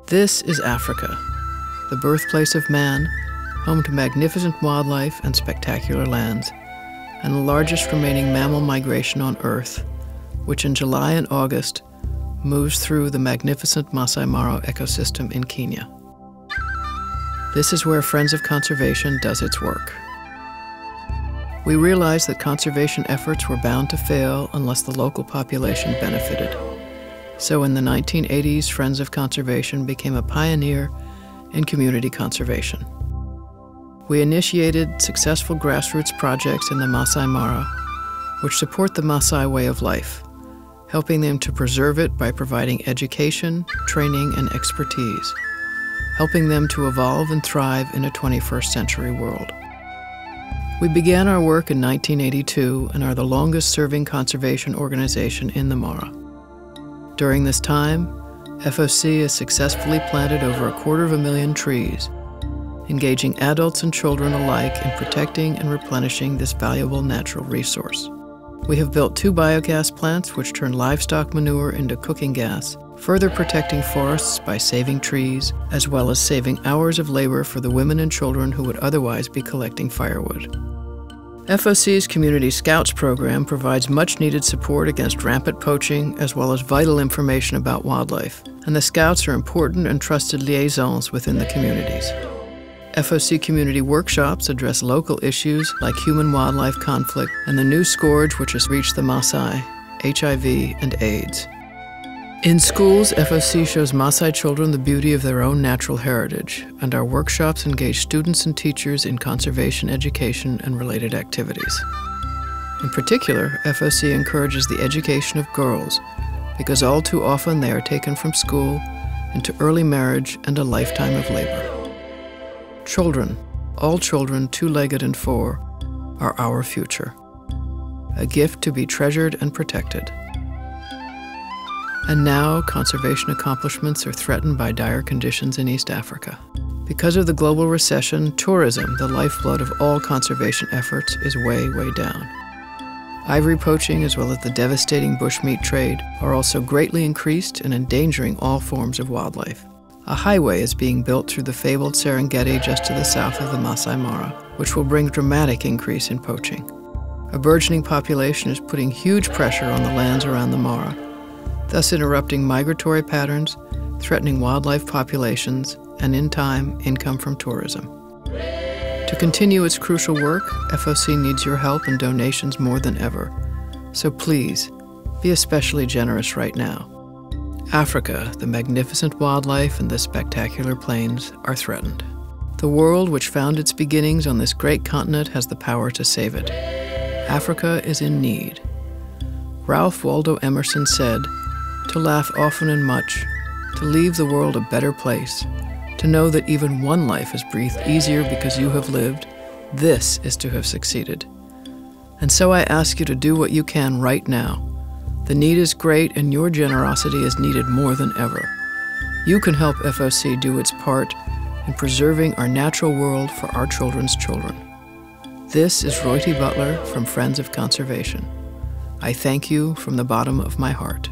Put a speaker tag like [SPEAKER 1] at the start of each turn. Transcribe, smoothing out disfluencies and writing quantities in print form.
[SPEAKER 1] This is Africa, the birthplace of man, home to magnificent wildlife and spectacular lands, and the largest remaining mammal migration on Earth, which in July and August moves through the magnificent Masai Mara ecosystem in Kenya. This is where Friends of Conservation does its work. We realized that conservation efforts were bound to fail unless the local population benefited. So in the 1980s, Friends of Conservation became a pioneer in community conservation. We initiated successful grassroots projects in the Masai Mara, which support the Masai way of life, helping them to preserve it by providing education, training, and expertise, helping them to evolve and thrive in a 21st century world. We began our work in 1982 and are the longest-serving conservation organization in the Mara. During this time, FOC has successfully planted over 250,000 trees, engaging adults and children alike in protecting and replenishing this valuable natural resource. We have built 2 biogas plants which turn livestock manure into cooking gas, further protecting forests by saving trees, as well as saving hours of labor for the women and children who would otherwise be collecting firewood. FOC's Community Scouts program provides much-needed support against rampant poaching, as well as vital information about wildlife, and the Scouts are important and trusted liaisons within the communities. FOC community workshops address local issues like human-wildlife conflict and the new scourge which has reached the Maasai, HIV and AIDS. In schools, FOC shows Maasai children the beauty of their own natural heritage, and our workshops engage students and teachers in conservation education and related activities. In particular, FOC encourages the education of girls, because all too often they are taken from school into early marriage and a lifetime of labor. Children, all children 2-legged and 4, are our future, a gift to be treasured and protected. And now, conservation accomplishments are threatened by dire conditions in East Africa. Because of the global recession, tourism, the lifeblood of all conservation efforts, is way, way down. Ivory poaching, as well as the devastating bushmeat trade, are also greatly increased and endangering all forms of wildlife. A highway is being built through the fabled Serengeti just to the south of the Masai Mara, which will bring dramatic increase in poaching. A burgeoning population is putting huge pressure on the lands around the Mara, thus interrupting migratory patterns, threatening wildlife populations, and in time, income from tourism. To continue its crucial work, FOC needs your help and donations more than ever. So please, be especially generous right now. Africa, the magnificent wildlife and the spectacular plains are threatened. The world, which found its beginnings on this great continent, has the power to save it. Africa is in need. Ralph Waldo Emerson said, "To laugh often and much, to leave the world a better place, to know that even one life is breathed easier because you have lived, this is to have succeeded." And so I ask you to do what you can right now. The need is great, and your generosity is needed more than ever. You can help FOC do its part in preserving our natural world for our children's children. This is Reute Butler from Friends of Conservation. I thank you from the bottom of my heart.